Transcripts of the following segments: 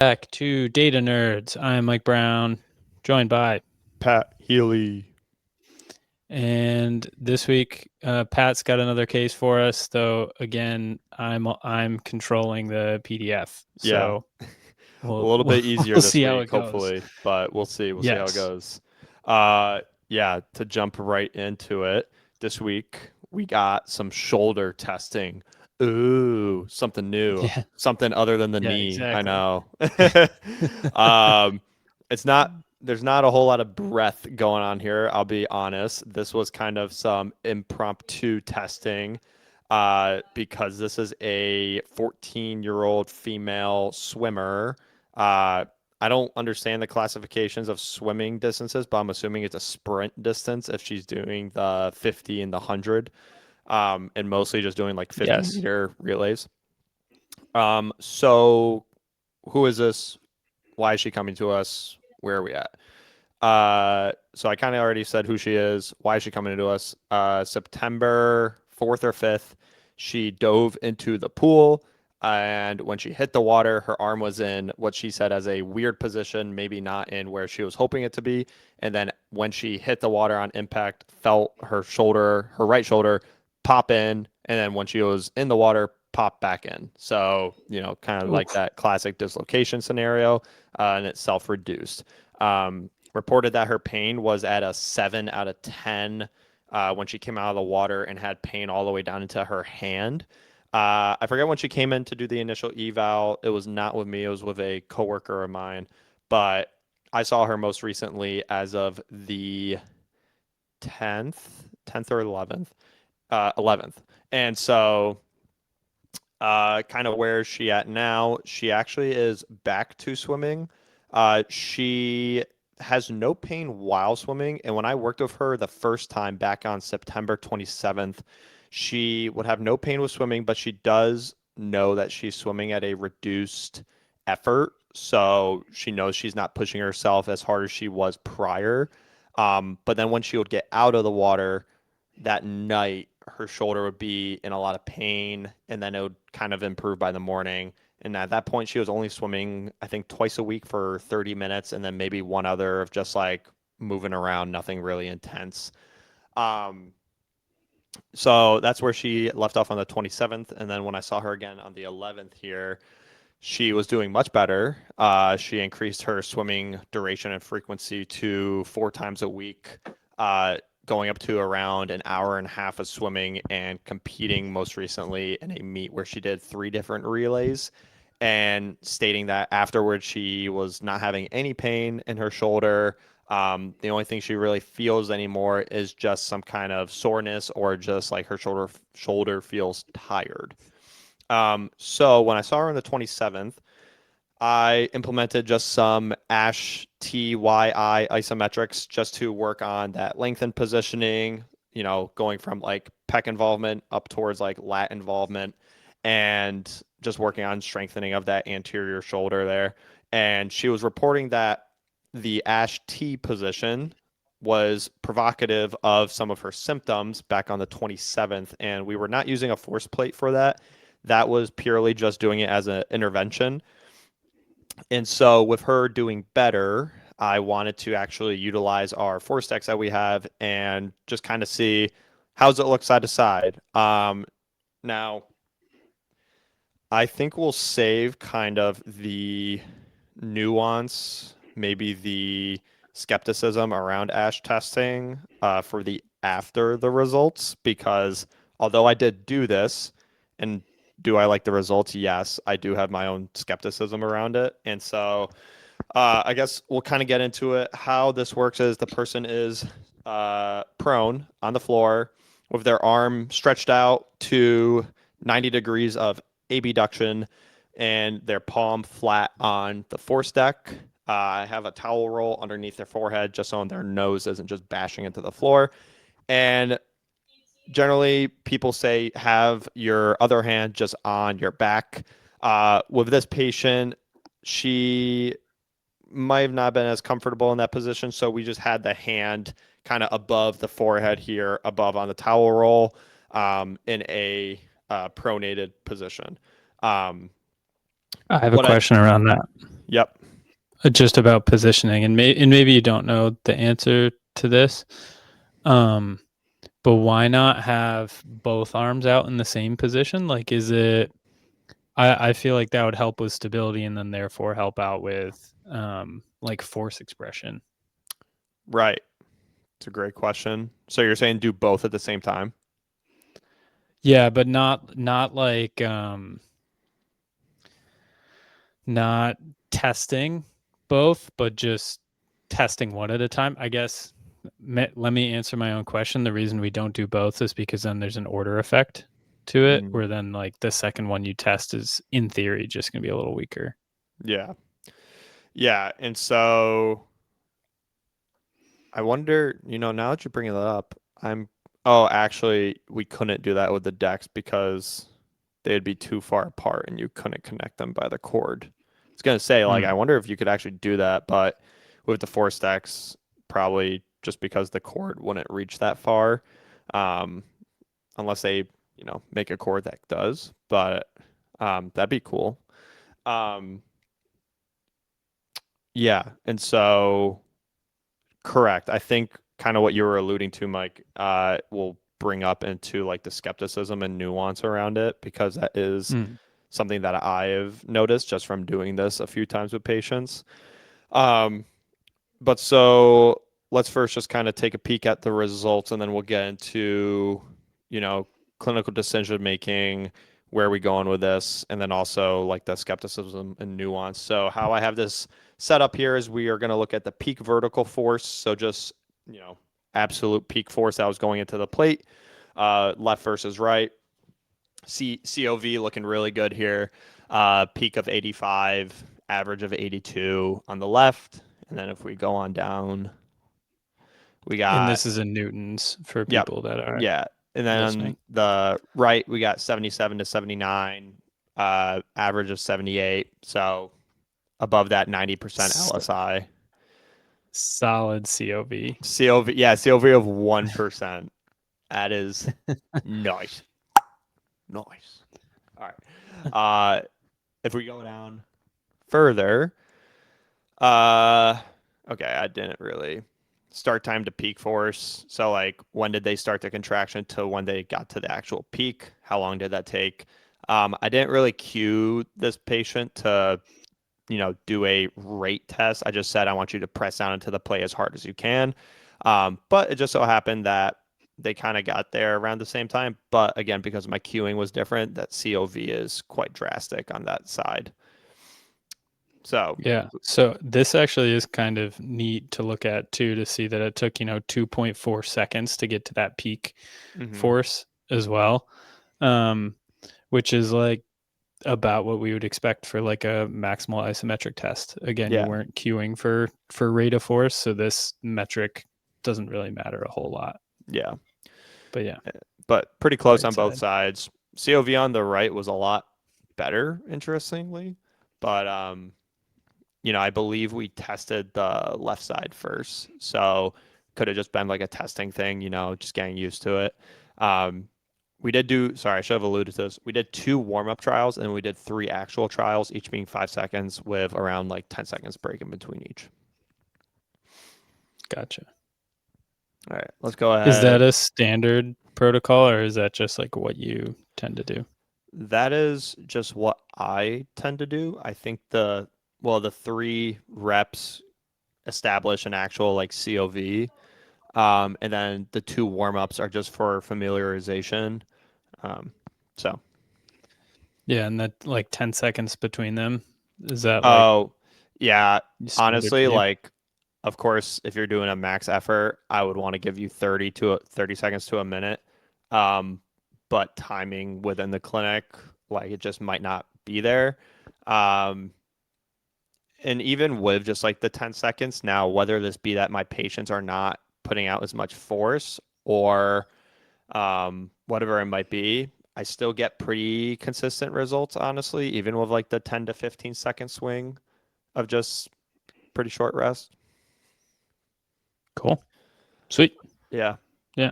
Back to Data Nerds. I'm Mike Brown, joined by Pat Healy. and this week Pat's got another case for us. Though again, I'm controlling the PDF, Yeah, so a we'll little we'll, bit easier we'll this see how week, it goes. hopefully, but we'll see. We'll see how it Yes. goes. Yeah, to jump right into it, this week we got some shoulder testing. Ooh, something new, Yeah. something other than the Yeah. knee. I Exactly. know. um, it's not. There's not a whole lot of breath going on here. I'll be honest. This was kind of some impromptu testing because this is a 14-year-old female swimmer. I don't understand the classifications of swimming distances, but I'm assuming it's a sprint distance if she's doing the 50 and the 100, and mostly just doing like 50 Yes. meter relays. So who is this? Why is she coming to us? Where are we at? So I kind of already said who she is. Why is she coming to us? September 4th or 5th, she dove into the pool. And when she hit the water, her arm was in what she said as a weird position, maybe not in where she was hoping it to be. And then when she hit the water on impact, felt her shoulder, her right shoulder, pop in. And then when she was in the water, pop back in. So, kind of like Oof. that classic dislocation scenario, and it self reduced. Reported that her pain was at a 7 out of 10 when she came out of the water and had pain all the way down into her hand. I forget when she came in to do the initial eval. It was not with me. It was with a coworker of mine. But I saw her most recently as of the 10th or 11th, 11th. And so kind of where is she at now? She actually is back to swimming. She has no pain while swimming. And when I worked with her the first time back on September 27th, she would have no pain with swimming, but she does know that she's swimming at a reduced effort. So she knows she's not pushing herself as hard as she was prior. But then when she would get out of the water that night, her shoulder would be in a lot of pain, and then it would kind of improve by the morning. And at that point, she was only swimming, I think, twice a week for 30 minutes, and then maybe one other of just like moving around, nothing really intense. Um, so that's where she left off on the 27th. And then when I saw her again on the 11th here, she was doing much better. She increased her swimming duration and frequency to 4 times a week, going up to around an hour and a half of swimming and competing most recently in a meet where she did 3 different relays and stating that afterwards she was not having any pain in her shoulder. The only thing she really feels anymore is just some kind of soreness or just like her shoulder feels tired. So when I saw her on the 27th, I implemented just some Ash TYI isometrics just to work on that length and positioning, going from like pec involvement up towards like lat involvement and just working on strengthening of that anterior shoulder there. And she was reporting that the Ash T position was provocative of some of her symptoms back on the 27th. And we were not using a force plate for that. That was purely just doing it as an intervention. And so with her doing better, I wanted to actually utilize our force decks that we have and just kind of see how's it look side to side. Now, I think we'll save kind of the nuance, maybe the skepticism around Ash testing for the after the results, because although I did do this, and do I like the results? Yes, I do have my own skepticism around it. And so I guess we'll kind of get into it. How this works is the person is prone on the floor with their arm stretched out to 90 degrees of abduction and their palm flat on the force deck. I have a towel roll underneath their forehead just so their nose isn't just bashing into the floor. And generally, people say have your other hand just on your back. With this patient, she might have not been as comfortable in that position. So we just had the hand kind of above the forehead here, above on the towel roll, in a pronated position. Um, I have a what I question around that. Yep. just about positioning, and maybe you don't know the answer to this. Um, but why not have both arms out in the same position? Like, is it? I feel like that would help with stability, and then therefore help out with like force expression. Right. It's a great question. So you're saying do both at the same time? Yeah, but not like not testing both, but just testing one at a time. I guess let me answer my own question. The reason we don't do both is because then there's an order effect to it, Mm, where then like the second one you test is in theory just going to be a little weaker. yeah. Yeah. And so I wonder, now that you bring it up, oh, actually, we couldn't do that with the decks because they'd be too far apart and you couldn't connect them by the cord. I was gonna say, like, I Mm. wonder if you could actually do that, but with the force decks, probably just because the cord wouldn't reach that far, um, unless they, make a cord that does. But that'd be cool. Um, yeah, and so correct. I think kind of what you were alluding to, Mike, will bring up into like the skepticism and nuance around it because that is Mm. something that I have noticed just from doing this a few times with patients. Um, but so let's first just kind of take a peek at the results and then we'll get into, you know, clinical decision making, where are we going with this, and then also like the skepticism and nuance. So how I have this set up here is we are going to look at the peak vertical force. So just, absolute peak force that was going into the plate, left versus right. COV looking really good here. Peak of 85, average of 82 on the left. And then if we go on down, we And got, this is in newtons for yep, people that are yeah. And then listening. on the right, we got 77 to 79, average of 78. So above that 90% S- LSI. Solid COV. COV, yeah, COV of 1%. That is nice. Nice. All right. If we go down further, Uh, okay, I didn't really start time to peak force. So like when did they start the contraction to when they got to the actual peak? How long did that take? I didn't really cue this patient to, do a rate test. I just said I want you to press down into the play as hard as you can. But it just so happened that they kind of got there around the same time. But again, because my cueing was different, that COV is quite drastic on that side. So, Yeah. So this actually is kind of neat to look at too, to see that it took, 2.4 seconds to get to that peak mhm, force as well. Um, which is like about what we would expect for like a maximal isometric test. Again, you yeah, weren't queuing for rate of force, so this metric doesn't really matter a whole lot. yeah. But yeah, But pretty close right on both side. sides. COV on the right was a lot better, interestingly. But I believe we tested the left side first. So could have just been like a testing thing, just getting used to it. Um, we did do, sorry, I should have alluded to this. We did 2 warm-up trials and we did 3 actual trials, each being 5 seconds with around like 10 seconds break in between each. Gotcha. All right, let's go Is that ahead. a standard protocol, or is that just like what you tend to do? That is just what I tend to do. I think the 3 reps establish an actual like COV, and then the 2 warm-ups are just for familiarization. Um, so, Yeah, and that like 10 seconds between them, is that like oh, yeah, standard honestly, for you? like, of course, if you're doing a max effort, I would want to give you 30 seconds to a minute. Um, but timing within the clinic, like, it just might not be there. Um, and even with just like the 10 seconds now, whether this be that my patients are not putting out as much force or whatever it might be, I still get pretty consistent results, honestly, even with like the 10 to 15-second swing of just pretty short rest. Cool. Sweet. Yeah. Yeah.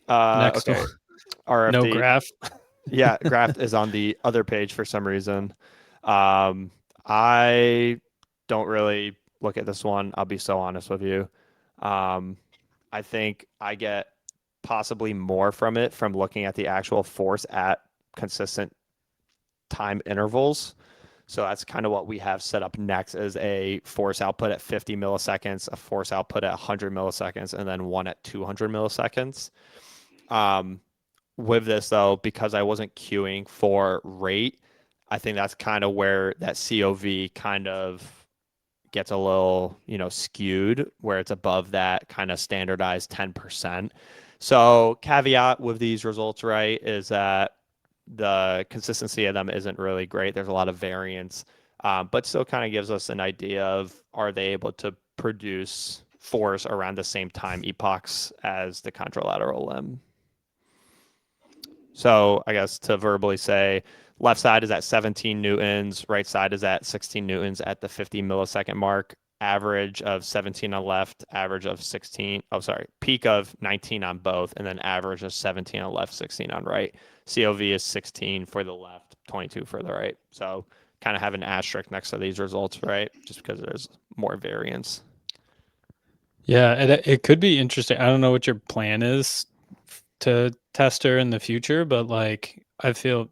Next one. Okay. No RFD. graph. Yeah, graph is on the other page for some reason. Um, I don't really look at this one. I'll be so honest with you. Um, I think I get possibly more from it from looking at the actual force at consistent time intervals. So that's kind of what we have set up next is a force output at 50 milliseconds, a force output at 100 milliseconds, and then one at 200 milliseconds. Um, with this though, because I wasn't queuing for rate, I think that's kind of where that COV kind of gets a little, skewed where it's above that kind of standardized 10%. So caveat with these results, right, is that the consistency of them isn't really great. There's a lot of variance, but still kind of gives us an idea of are they able to produce force around the same time epochs as the contralateral limb. So I guess to verbally say left side is at 17 newtons, right side is at 16 newtons at the 50 millisecond mark, average of 17 on left, average of 16, oh, sorry, peak of 19 on both, and then average of 17 on left, 16 on right. COV is 16 for the left, 22 for the right. So kind of have an asterisk next to these results, right? Just because there's more variance. Yeah, it could be interesting. I don't know what your plan is to test her in the future, but like I feel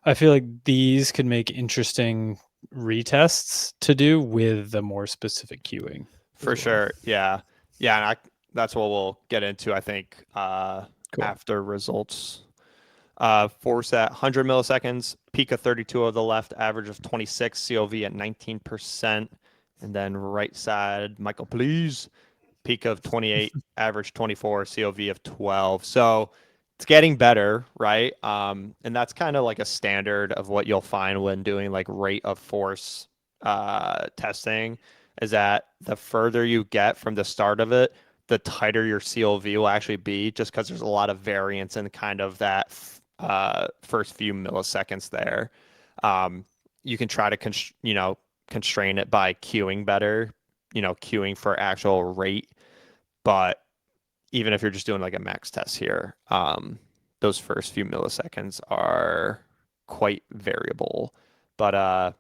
like these could make interesting retests to do with the more specific queuing For as well. sure. Yeah. Yeah. And that's what we'll get into, I think, Cool. after results. Force at 100 milliseconds, peak of 32 of the left, average of 26, COV at 19%. And then right side, Michael, please. Peak of 28, average 24, COV of 12. So it's getting better, right? And that's kind of like a standard of what you'll find when doing like rate of force testing is that the further you get from the start of it, the tighter your COV will actually be just because there's a lot of variance in kind of that first few milliseconds there. You can try to, constrain it by queuing better, queuing for actual rate, but even if you're just doing like a max test here, those first few milliseconds are quite variable. But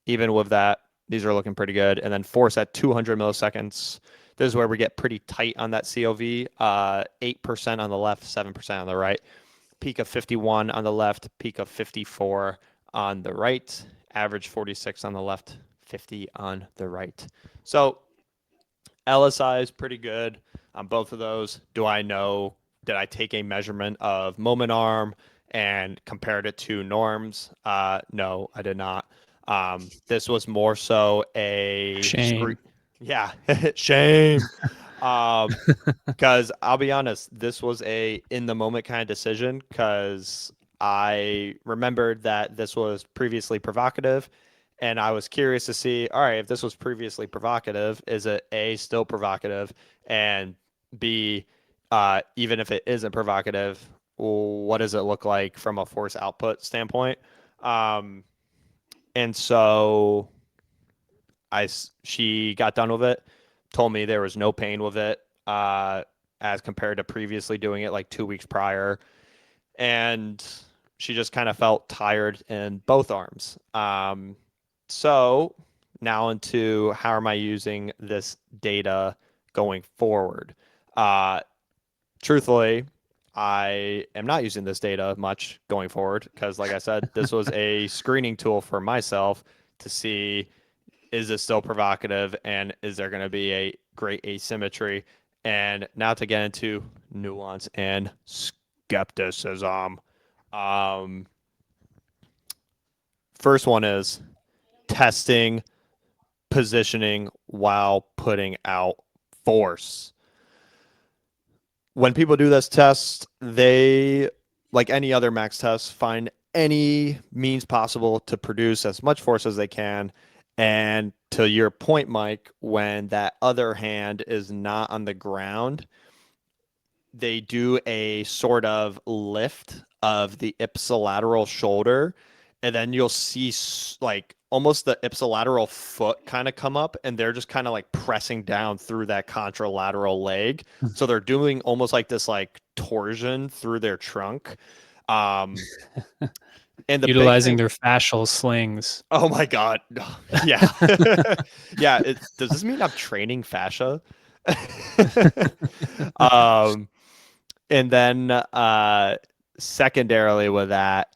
even with that, these are looking pretty good. And then force at 200 milliseconds. This is where we get pretty tight on that COV. 8% on the left, 7% on the right. Peak of 51 on the left, peak of 54 on the right. Average 46 on the left, 50 on the right. So LSI is pretty good on both of those. Do I know? Did I take a measurement of moment arm and compared it to norms? No, I did not. This was more so a screen. Shame. Yeah, shame. Um, because I'll be honest, this was a in the moment kind of decision because I remembered that this was previously provocative and I was curious to see, all right, if this was previously provocative, is it A, still provocative? And B, even if it isn't provocative, what does it look like from a force output standpoint? Um, and so she got done with it, told me there was no pain with it, as compared to previously doing it like 2 weeks prior, and she just kind of felt tired in both arms. So now into how am I using this data going forward? Uh, Truthfully, I am not using this data much going forward because, like I said, this was a screening tool for myself to see is this still provocative and is there going to be a great asymmetry? And now to get into nuance and skepticism. Um, First one is testing positioning while putting out force. When people do this test, they, like any other max test, find any means possible to produce as much force as they can. And to your point, Mike, when that other hand is not on the ground, they do a sort of lift of the ipsilateral shoulder, and then you'll see like almost the ipsilateral foot kind of come up, and they're just kind of like pressing down through that contralateral leg. So they're doing almost like this like torsion through their trunk. Um, And the big Utilizing thing, their fascial slings. oh my God. Yeah. Yeah. Does this mean I'm training fascia? um, and then secondarily with that,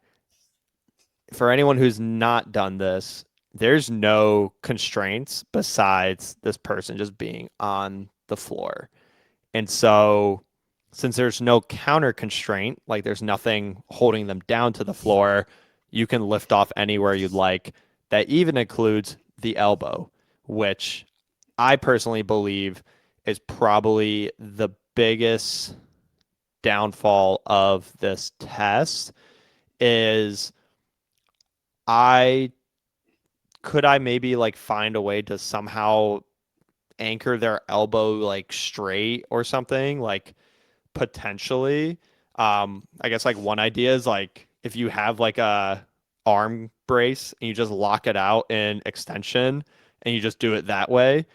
for anyone who's not done this, there's no constraints besides this person just being on the floor. And so, since there's no counter constraint, like there's nothing holding them down to the floor, you can lift off anywhere you'd like. That even includes the elbow, which I personally believe is probably the biggest downfall of this test is I I maybe like find a way to somehow anchor their elbow like straight or something like potentially. I guess like one idea is like if you have like a arm brace and you just lock it out in extension and you just do it that way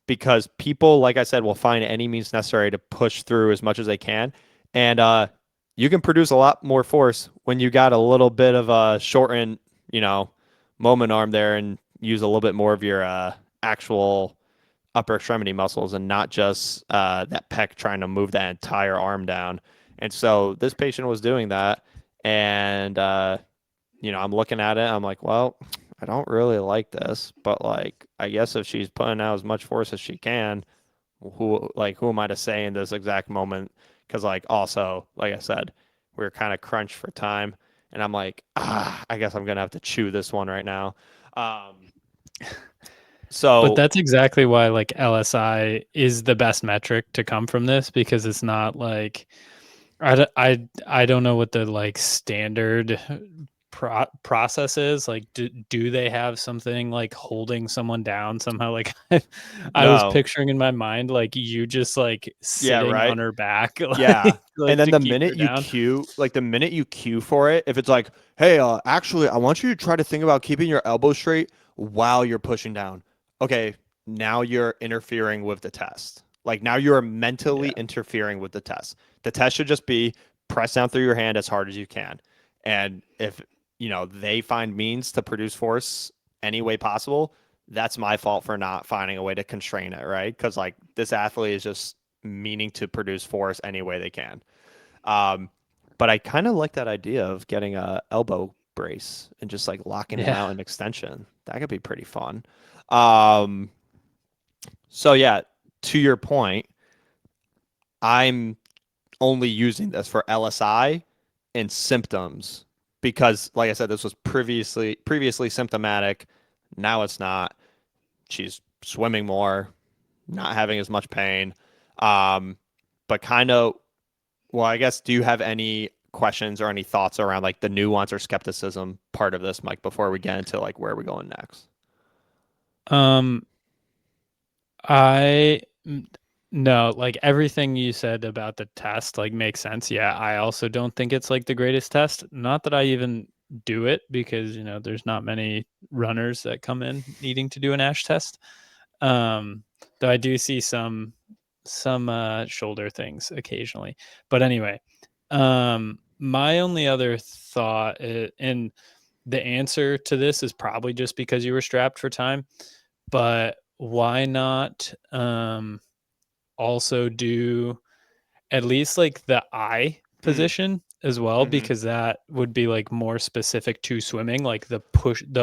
because people, like I said, will find any means necessary to push through as much as they can. And you can produce a lot more force when you got a little bit of a shortened, you know, moment arm there and use a little bit more of your actual upper extremity muscles and not just that pec trying to move that entire arm down. And so this patient was doing that. And, I'm looking at it. I'm like, well, I don't really like this, but like, I guess if she's putting out as much force as she can, who am I to say in this exact moment? Because like, also, like I said, we are kind of crunched for time, and I'm like, I guess I'm gonna have to chew this one right now. Um, But so that's exactly why like LSI is the best metric to come from this, because it's not like I don't know what the like standard process is. Like, do they have something like holding someone down somehow? Like, I was no, picturing in my mind like you just like yeah, sitting right. on her back, Yeah. And like then to keep her down. the minute you cue for it, if it's like, hey, actually, I want you to try to think about keeping your elbow straight while you're pushing down. Okay, now you're interfering with the test. Like now you're mentally Yeah, interfering with the test. The test should just be press down through your hand as hard as you can. And if, they find means to produce force any way possible, that's my fault for not finding a way to constrain it, right? Because like this athlete is just meaning to produce force any way they can. Um, but I kind of like that idea of getting a elbow brace and just like locking them yeah, out in extension. That could be pretty fun. Um, so yeah, to your point, I'm only using this for LSI and symptoms because, like I said, this was previously symptomatic. Now it's not. She's swimming more, not having as much pain. Um, but kind of, well, I guess, do you have any questions or any thoughts around like the nuance or skepticism part of this, Mike, before we get into like where are we going next? um I no, like everything you said about the test like makes sense. Yeah, I also don't think it's like the greatest test. Not that I even do it because, there's not many runners that come in needing to do an ASH test. Um, though I do see some shoulder things occasionally. But anyway, my only other thought and the answer to this is probably just because you were strapped for time, but why not also do at least like the eye Mm, position as well, hmm because that would be like more specific to swimming, like the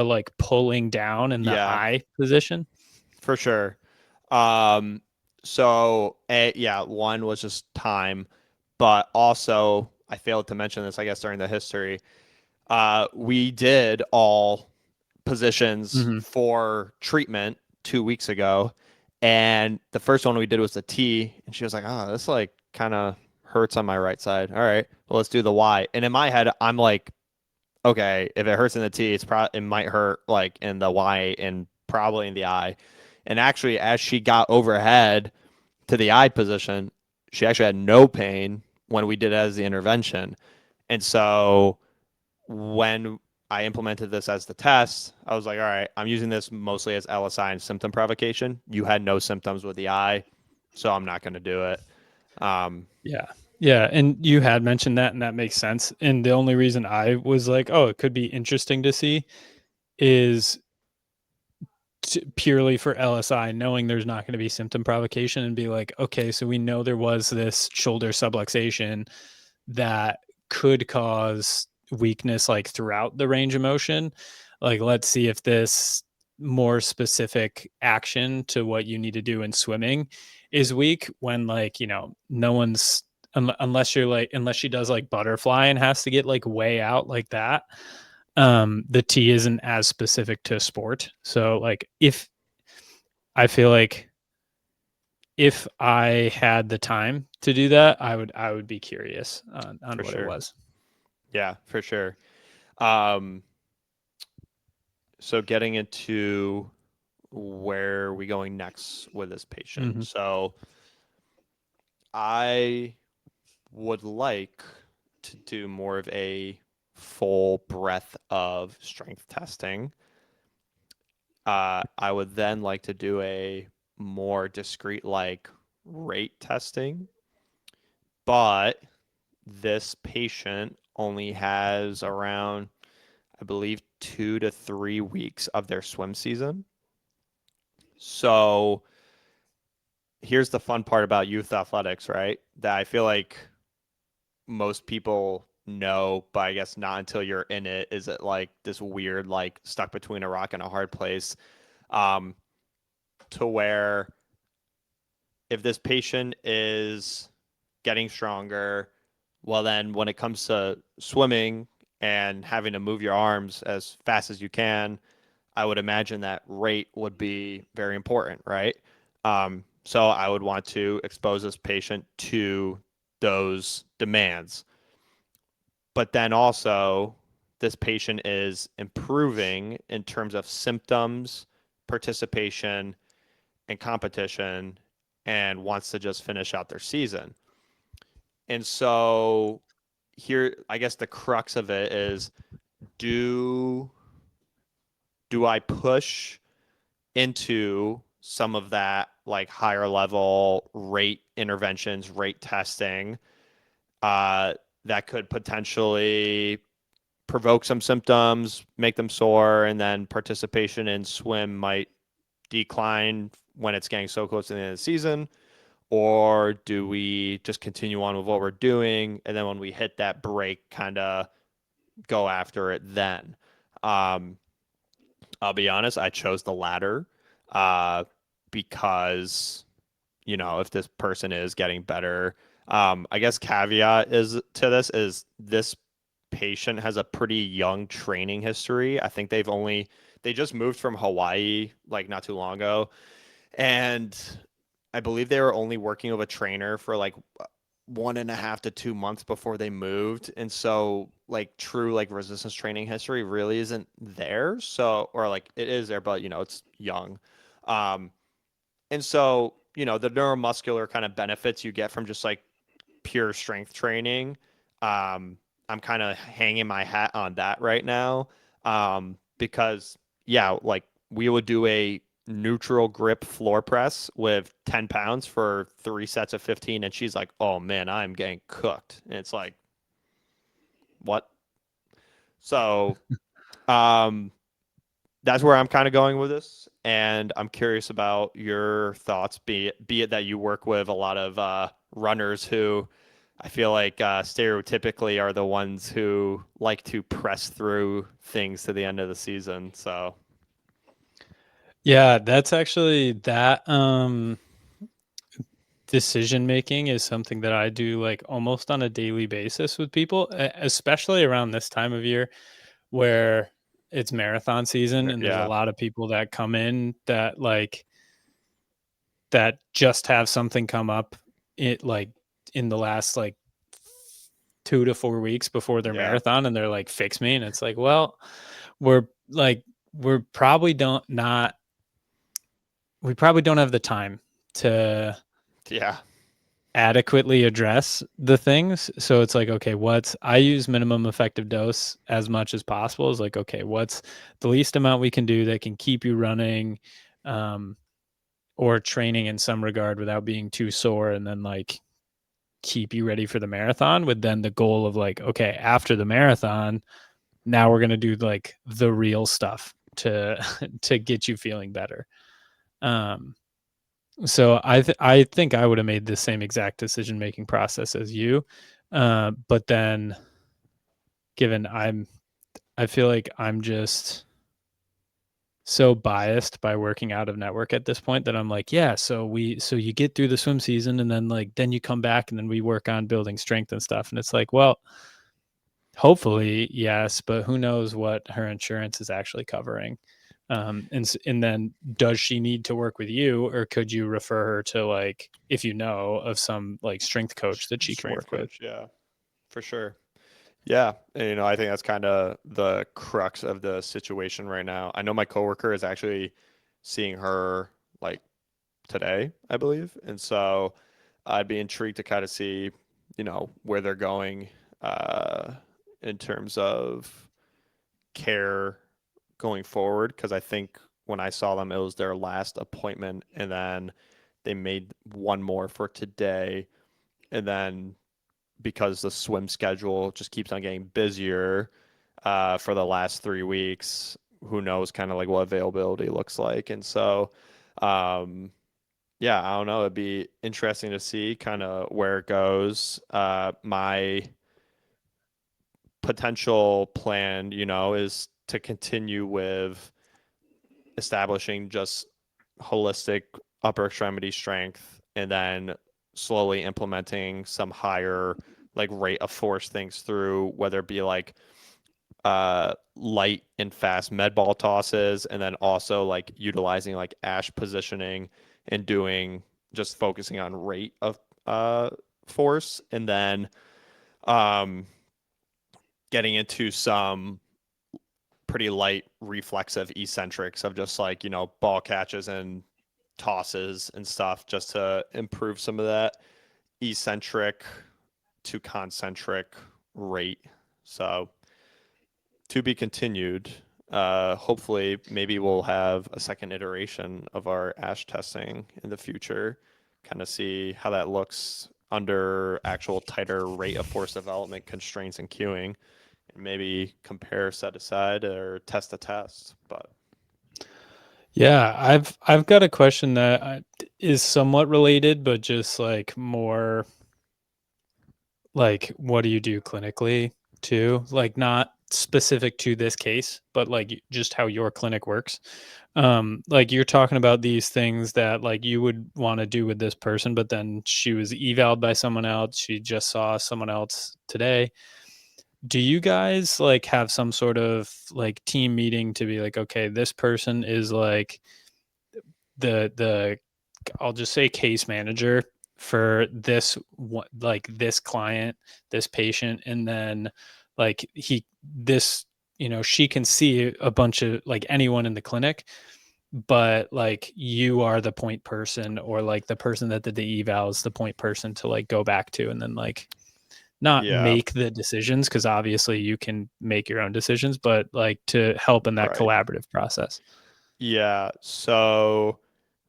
like pulling down in the Yeah, eye position. for sure. Um, yeah, one was just time, but also I failed to mention this, I guess, during the history. We did all positions Hmm. for treatment 2 weeks ago, and the first one we did was the T, and she was like, "Oh, this like kind of hurts on my right side." All right, well, let's do the Y. And in my head, I'm like, okay, if it hurts in the T, it might hurt like in the Y and probably in the I. And actually, as she got overhead to the I position, she actually had no pain when we did it as the intervention. And so when I implemented this as the test, I was like, all right, I'm using this mostly as LSI and symptom provocation. You had no symptoms with the eye, so I'm not going to do it. Um, Yeah. Yeah, and you had mentioned that, and that makes sense. And the only reason I was like, "Oh, it could be interesting to see," is purely for LSI, knowing there's not going to be symptom provocation, and be like, okay, so we know there was this shoulder subluxation that could cause weakness like throughout the range of motion. Like, let's see if this more specific action to what you need to do in swimming is weak when, like, no one's unless you're like, unless she does like butterfly and has to get like way out like that. The T isn't as specific to sport. So like, if I feel like if I had the time to do that, I would be curious on For what it sure. was. Yeah, for sure. Um, so getting into where are we going next with this patient? Hmm. So I would like to do more of a full breadth of strength testing. I would then like to do a more discrete, like rate testing, but this patient only has around, I believe, 2 to 3 weeks of their swim season. So here's the fun part about youth athletics, right? That I feel like most people know, but I guess not until you're in it. Is it like this weird, like stuck between a rock and a hard place? Um, to where if this patient is getting stronger, well, then when it comes to swimming and having to move your arms as fast as you can, I would imagine that rate would be very important, right? So I would want to expose this patient to those demands. But then also, this patient is improving in terms of symptoms, participation, and competition, and wants to just finish out their season. And so here, I guess the crux of it is do do I push into some of that like higher level rate interventions, rate testing, uh, that could potentially provoke some symptoms, make them sore, and then participation in swim might decline when it's getting so close to the end of the season? Or do we just continue on with what we're doing, and then when we hit that break, kind of go after it then? Um, I'll be honest, I chose the latter uh, because, if this person is getting better, I guess caveat is to this patient has a pretty young training history. I think they just moved from Hawaii like not too long ago, and I believe they were only working with a trainer for like 1.5 to 2 months before they moved. And so like true like resistance training history really isn't there. So, or like it is there, but it's young. Um, and so, the neuromuscular kind of benefits you get from just like pure strength training. Um, I'm kind of hanging my hat on that right now. Because yeah, like we would do a neutral grip floor press with 10 pounds for 3 sets of 15. And she's like, oh man, I'm getting cooked. And it's like, what? So, um, that's where I'm kind of going with this, and I'm curious about your thoughts. Be it that you work with a lot of runners who I feel like stereotypically are the ones who like to press through things to the end of the season. So Yeah, that's actually that decision making is something that I do like almost on a daily basis with people, especially around this time of year where it's marathon season and there's a yeah, lot of people that come in that like that just have something come up it like in the last like 2 to 4 weeks before their yeah, marathon, and they're like, fix me. And it's like, well, we're like, we're probably don't not, we probably don't have the time to yeah, adequately address the things. So it's like, okay, I use minimum effective dose as much as possible. Is like, okay, what's the least amount we can do that can keep you running, um, or training in some regard without being too sore, and then like keep you ready for the marathon, with then the goal of like, okay, after the marathon, now we're going to do like the real stuff to to get you feeling better. Um, so I think I would have made the same exact decision making process as you, but then given I feel like I'm just so biased by working out of network at this point that I'm like, yeah, so you get through the swim season and then like then you come back and then we work on building strength and stuff, and it's like, well, hopefully yes, but who knows what her insurance is actually covering. And then does she need to work with you, or could you refer her to, like, if you know of some like strength coach that she can Strength work with? coach, yeah, for sure. Yeah, and I think that's kind of the crux of the situation right now. I know my coworker is actually seeing her like today, I believe, and so I'd be intrigued to kind of see, where they're going uh, in terms of care going forward. Because I think when I saw them, it was their last appointment, and then they made one more for today, and then because the swim schedule just keeps on getting busier for the last 3 weeks. Who knows kind of like what availability looks like. And so, um, yeah, I don't know. It'd be interesting to see kind of where it goes. My potential plan, is to continue with establishing just holistic upper extremity strength and then slowly implementing some higher like rate of force things through, whether it be like light and fast med ball tosses, and then also like utilizing like ash positioning and doing just focusing on rate of uh force, and then um getting into some pretty light reflexive eccentrics of just like, ball catches and tosses and stuff just to improve some of that eccentric to concentric rate. So to be continued. Hopefully, maybe we'll have a second iteration of our ash testing in the future, kind of see how that looks under actual tighter rate of force development constraints and queuing, and maybe compare set aside or test to test. But Yeah, I've got a question that is somewhat related, but just like more like, what do you do clinically too? Like, not specific to this case, but like just how your clinic works. Like, you're talking about these things that like you would want to do with this person, but then she was evaled by someone else. She just saw someone else today. Do you guys like have some sort of like team meeting to be like, okay, this person is like the I'll just say case manager for this like this client, this patient, and then like this, she can see a bunch of like anyone in the clinic, but like you are the point person, or like the person that did the eval is the point person to like go back to, and then like not yeah, make the decisions, because obviously you can make your own decisions, but like to help in that right. collaborative process. Yeah. So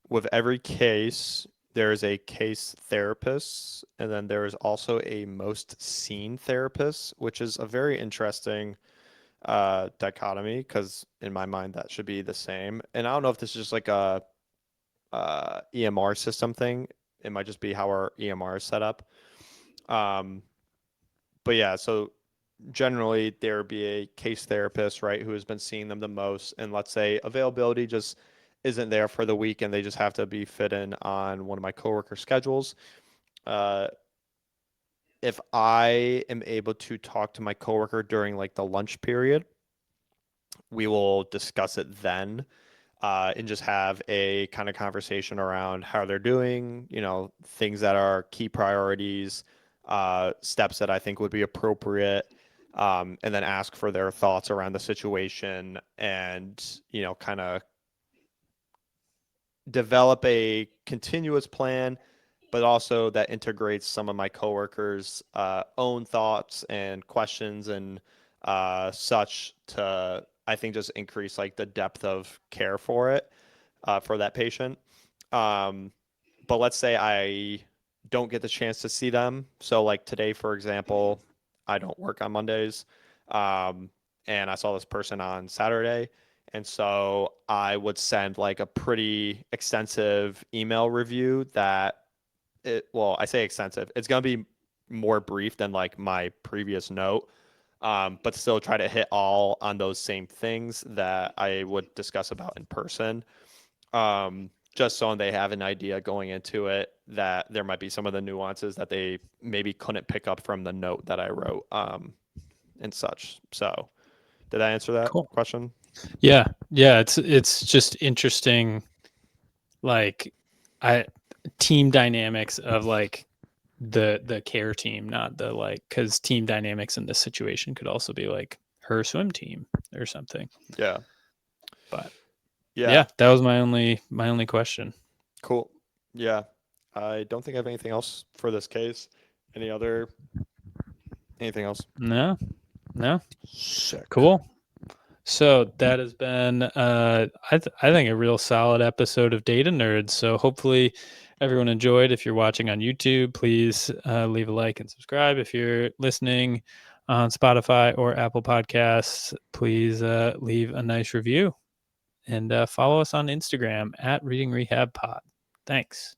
with every case, there is a case therapist, and then there is also a most seen therapist, which is a very interesting dichotomy because in my mind that should be the same. And I don't know if this is just like a EMR system thing. It might just be how our EMR is set up. Um, but yeah, so generally there would be a case therapist, right, who has been seeing them the most, and let's say availability just isn't there for the week, and they just have to be fit in on one of my coworker schedules. Uh, if I am able to talk to my coworker during like the lunch period, we will discuss it then, and just have a kind of conversation around how they're doing, things that are key priorities, steps that I think would be appropriate, and then ask for their thoughts around the situation and, kind of develop a continuous plan, but also that integrates some of my coworkers' own thoughts and questions and such to, I think, just increase like the depth of care for it for that patient. Um, but let's say I don't get the chance to see them. So like today, for example, I don't work on Mondays. Um, and I saw this person on Saturday. And so I would send like a pretty extensive email review that well, I say extensive. It's going to be more brief than like my previous note, but still try to hit all on those same things that I would discuss about in person. Just so they have an idea going into it that there might be some of the nuances that they maybe couldn't pick up from the note that I wrote, and such. So, did I answer that Cool. question? Yeah. Yeah. It's just interesting, like I team dynamics of like the care team, not the like, because team dynamics in this situation could also be like her swim team or something. Yeah. But Yeah. yeah, that was my only question. Cool. Yeah. I don't think I have anything else for this case. Any other anything else? No, no. Sick. Cool. So that has been, I think, a real solid episode of Data Nerds. So hopefully everyone enjoyed. If you're watching on YouTube, please leave a like and subscribe. If you're listening on Spotify or Apple Podcasts, please leave a nice review and follow us on Instagram at Reading Rehab Pod. Thanks.